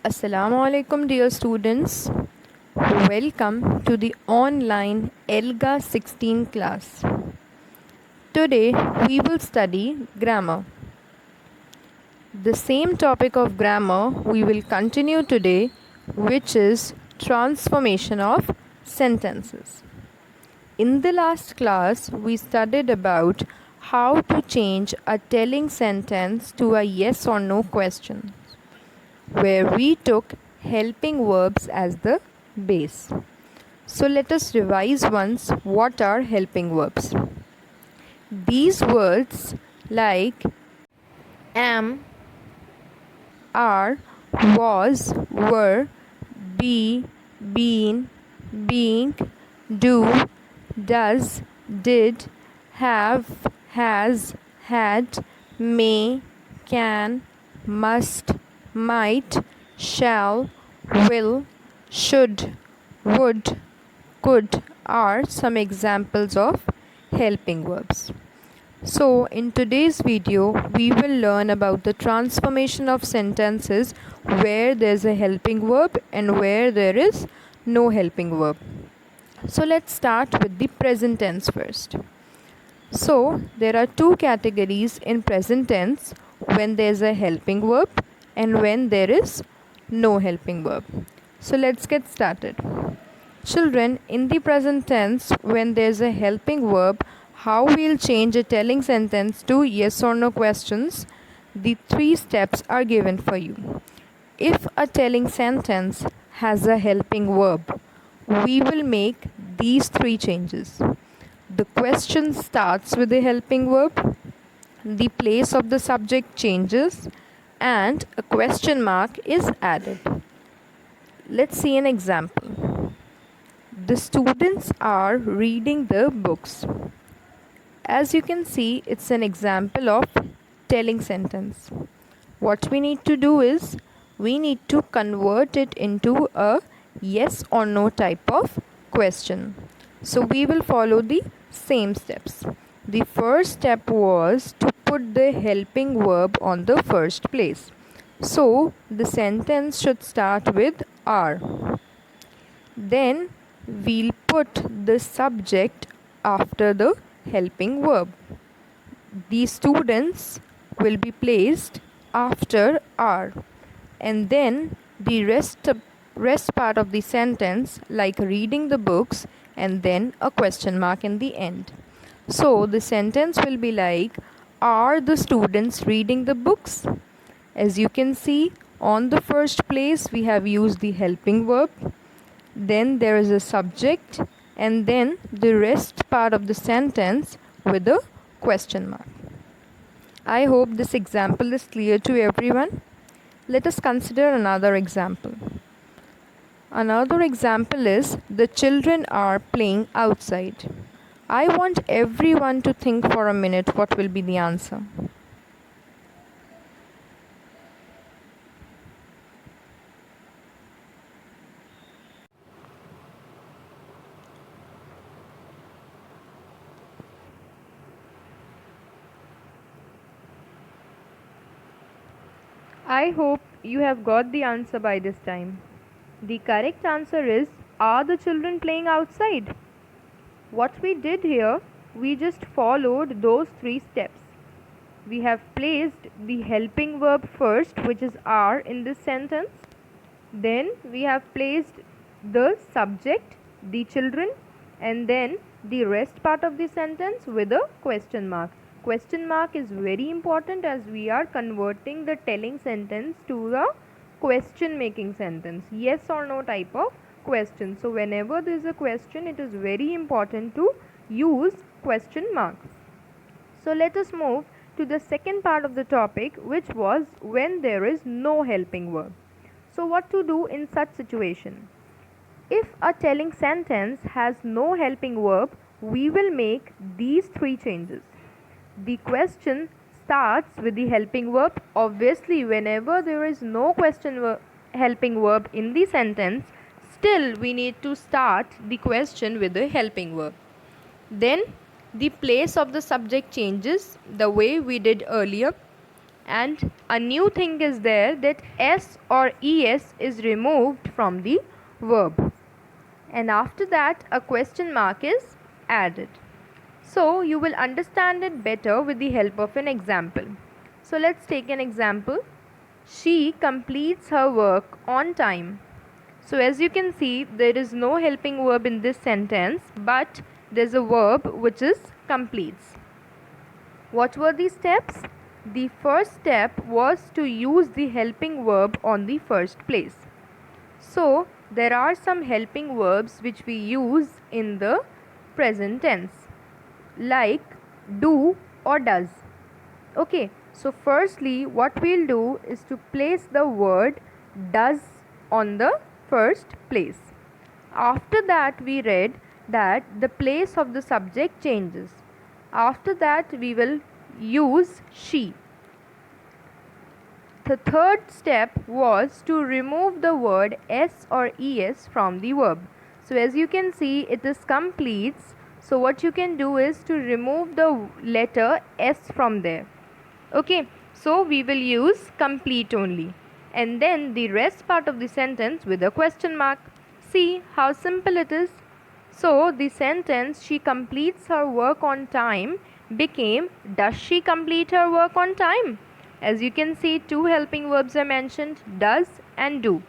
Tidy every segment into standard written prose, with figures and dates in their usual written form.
Assalamu alaikum, dear students. Welcome to the online ELGA 16 class. Today we will study grammar. The same topic of grammar we will continue today, which is transformation of sentences. In the last class, we studied about how to change a telling sentence to a yes or no question, where we took helping verbs as the base. So let us revise once what are helping verbs. These words like am, are, was, were, be, been, being, do, does, did, have, has, had, may, can, must, might, shall, will, should, would, could are some examples of helping verbs. So, in today's video, we will learn about the transformation of sentences where there's a helping verb and where there is no helping verb. So, let's start with the present tense first. So, there are two categories in present tense: when there's a helping verb and when there is no helping verb. So, let's get started. Children, in the present tense, when there's a helping verb, how we'll change a telling sentence to yes or no questions, the 3 steps are given for you. If a telling sentence has a helping verb, we will make these 3 changes. The question starts with a helping verb, the place of the subject changes, and a question mark is added. Let's see an example. The students are reading the books. As you can see, it's an example of telling sentence. What we need to do is, we need to convert it into a yes or no type of question. So we will follow the same steps. The first step was to put the helping verb on the first place. So the sentence should start with are. Then we'll put the subject after the helping verb. The students will be placed after are, and then the rest part of the sentence, like reading the books, and then a question mark in the end. So the sentence will be like, are the students reading the books? As you can see, on the first place we have used the helping verb, then there is a subject, and then the rest part of the sentence with a question mark. I hope this example is clear to everyone. Let us consider another example. Another example is, the children are playing outside. I want everyone to think for a minute what will be the answer. I hope you have got the answer by this time. The correct answer is, are the children playing outside? What we did here, we just followed those 3 steps. We have placed the helping verb first, which is are, in this sentence. Then we have placed the subject, the children, and then the rest part of the sentence with a question mark. Question mark is very important as we are converting the telling sentence to a question making sentence, yes or no type of question. So whenever there is a question, it is very important to use question marks. So let us move to the second part of the topic, which was when there is no helping verb. So what to do in such situation? If a telling sentence has no helping verb, we will make these 3 changes. The question starts with the helping verb. Obviously, whenever there is no helping verb in the sentence, still we need to start the question with the helping verb. Then the place of the subject changes the way we did earlier. And a new thing is there, that s or es is removed from the verb, and after that a question mark is added. So you will understand it better with the help of an example. So let's take an example. She completes her work on time. So as you can see, there is no helping verb in this sentence, but there's a verb which is completes. What were the steps? The first step was to use the helping verb on the first place. So there are some helping verbs which we use in the present tense, like do or does. Okay, so firstly what we'll do is to place the word does on the first place. After that we read that the place of the subject changes. After that we will use she. The third step was to remove the word s or es from the verb. So as you can see, it is completes. So what you can do is to remove the letter s from there. Okay, so we will use complete only, and then the rest part of the sentence with a question mark. See how simple it is. So the sentence she completes her work on time became does she complete her work on time? As you can see, two helping verbs are mentioned, does and do,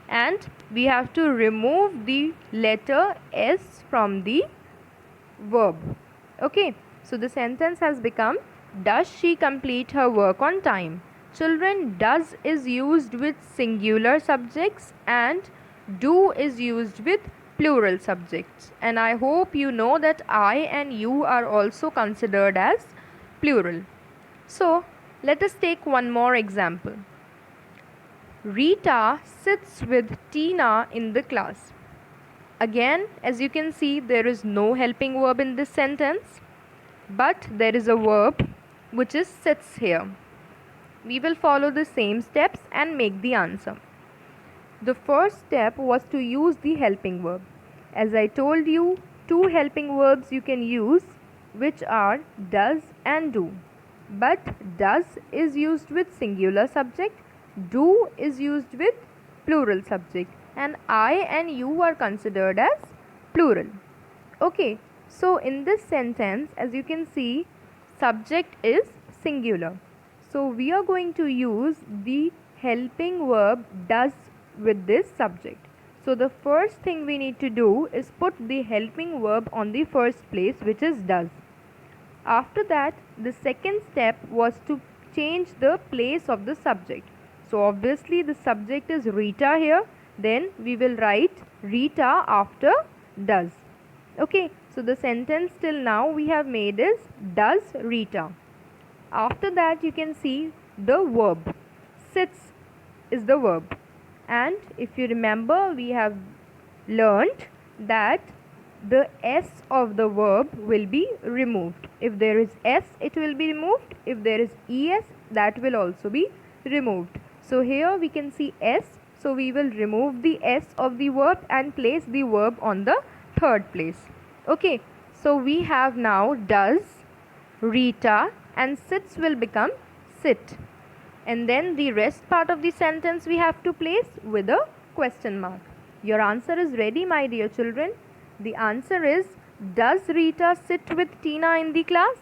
and we have to remove the letter s from the verb. Okay, so the sentence has become does she complete her work on time? Children, does is used with singular subjects and do is used with plural subjects, and I hope you know that I and you are also considered as plural. So let us take one more example. Rita sits with Tina in the class. Again, as you can see, there is no helping verb in this sentence, but there is a verb which is sits here. We will follow the same steps and make the answer. The first step was to use the helping verb. As I told you, two helping verbs you can use, which are does and do. But does is used with singular subject, do is used with plural subject, and I and you are considered as plural. Okay, so in this sentence, as you can see, subject is singular. So we are going to use the helping verb does with this subject. So the first thing we need to do is put the helping verb on the first place, which is does. After that, the second step was to change the place of the subject. So obviously the subject is Rita here, then we will write Rita after does. Okay, so the sentence till now we have made is does Rita. After that you can see the verb sits is the verb, and if you remember, we have learnt that the s of the verb will be removed. If there is s, it will be removed. If there is es, that will also be removed. So here we can see s, so we will remove the s of the verb and place the verb on the third place. Okay, so we have now does, Rita, and sits will become sit, and then the rest part of the sentence we have to place with a question mark. Your answer is ready, my dear children. The answer is, does Rita sit with Tina in the class?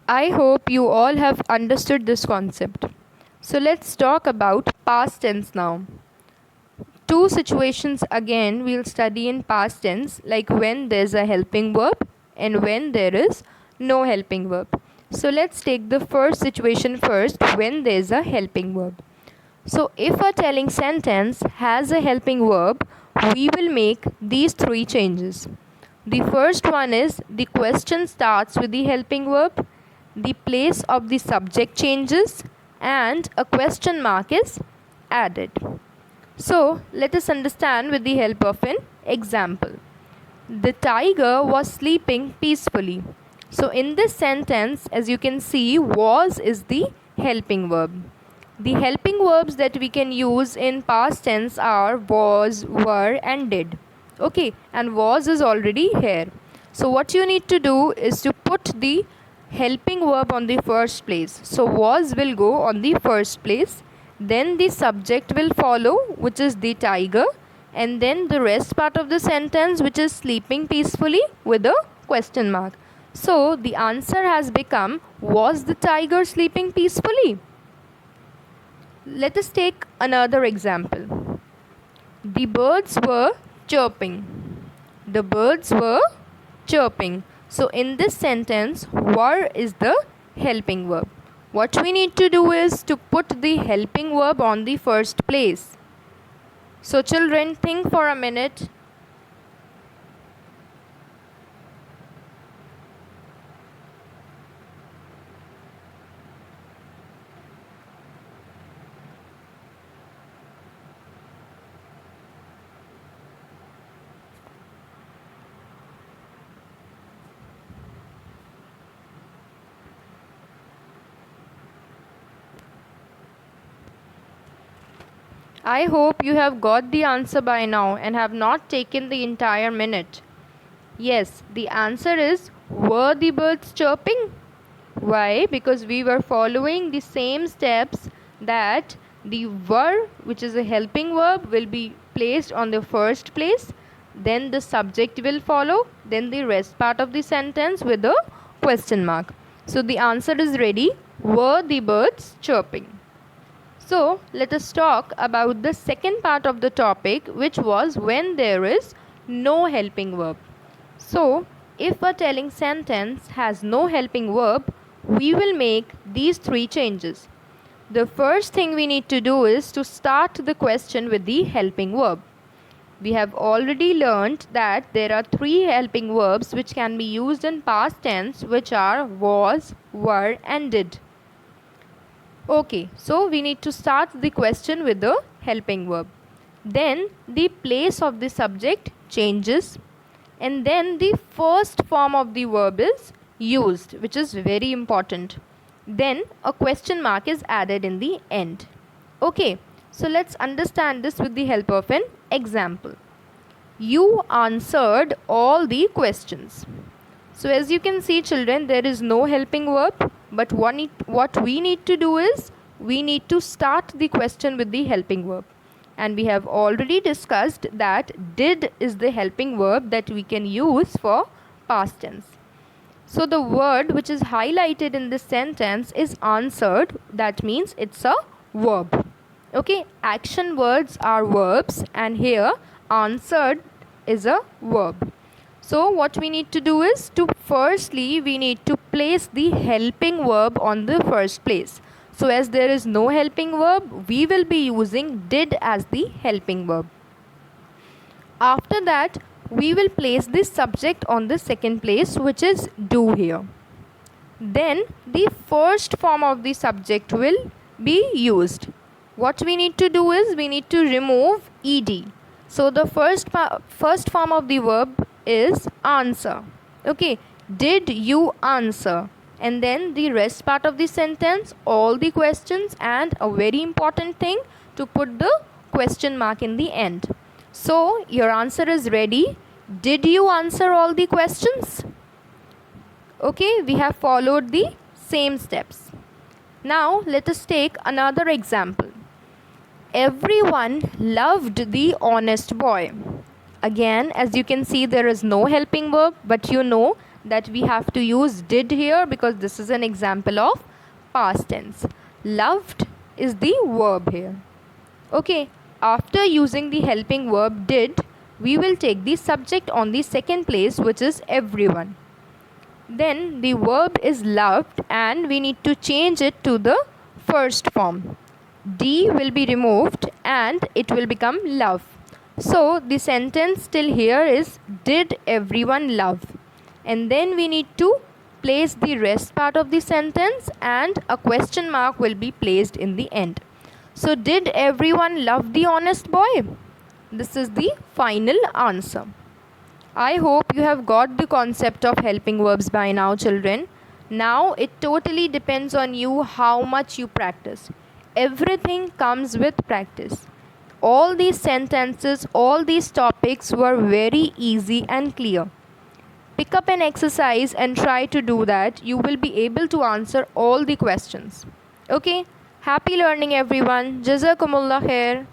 I hope you all have understood this concept. So let's talk about past tense now. Two situations again we'll study in past tense, like when there's a helping verb and when there is no helping verb. So let's take the first situation first, when there's a helping verb. So if a telling sentence has a helping verb, we will make these three changes. The first one is the question starts with the helping verb, the place of the subject changes, and a question mark is added. So let us understand with the help of an example. The tiger was sleeping peacefully. So in this sentence, as you can see, was is the helping verb. The helping verbs that we can use in past tense are was, were, and did. Okay, and was is already here. So what you need to do is to put the helping verb on the first place. So was will go on the first place. Then the subject will follow, which is the tiger. And then the rest part of the sentence, which is sleeping peacefully, with a question mark. So the answer has become, was the tiger sleeping peacefully? Let us take another example. The birds were chirping. The birds were chirping. So in this sentence, were is the helping verb. What we need to do is to put the helping verb on the first place. So children, think for a minute. I hope you have got the answer by now and have not taken the entire minute. Yes, the answer is, were the birds chirping? Why? Because we were following the same steps, that the were, which is a helping verb, will be placed on the first place. Then the subject will follow. Then the rest part of the sentence with a question mark. So the answer is ready. Were the birds chirping? So let us talk about the second part of the topic, which was when there is no helping verb. So if a telling sentence has no helping verb, we will make these three changes. The first thing we need to do is to start the question with the helping verb. We have already learnt that there are three helping verbs which can be used in past tense, which are was, were and did. Okay, so we need to start the question with the helping verb. Then the place of the subject changes, and then the first form of the verb is used, which is very important. Then a question mark is added in the end. Okay, so let's understand this with the help of an example. You answered all the questions. So as you can see, children, there is no helping verb, but what we need to do is we need to start the question with the helping verb. And we have already discussed that did is the helping verb that we can use for past tense. So the word which is highlighted in this sentence is answered. That means it's a verb. Okay, action words are verbs, and here answered is a verb. So what we need to do is to firstly we need to place the helping verb on the first place. So as there is no helping verb, we will be using did as the helping verb. After that, we will place the subject on the second place, which is do here. Then the first form of the subject will be used. What we need to do is we need to remove ed. So the first form of the verb is answer. Okay, did you answer? And then the rest part of the sentence, all the questions, and a very important thing, to put the question mark in the end. So your answer is ready. Did you answer all the questions? Okay, we have followed the same steps. Now let us take another example. Everyone loved the honest boy. Again, as you can see, there is no helping verb, but you know that we have to use did here because this is an example of past tense. Loved is the verb here. Okay, after using the helping verb did, we will take the subject on the second place, which is everyone. Then the verb is loved and we need to change it to the first form. D will be removed and it will become love. So the sentence still here is did everyone love? And then we need to place the rest part of the sentence and a question mark will be placed in the end. So did everyone love the honest boy? This is the final answer. I hope you have got the concept of helping verbs by now, children. Now it totally depends on you how much you practice. Everything comes with practice. All these sentences, all these topics were very easy and clear. Pick up an exercise and try to do that. You will be able to answer all the questions. Okay? Happy learning everyone. Jazakumullah khair.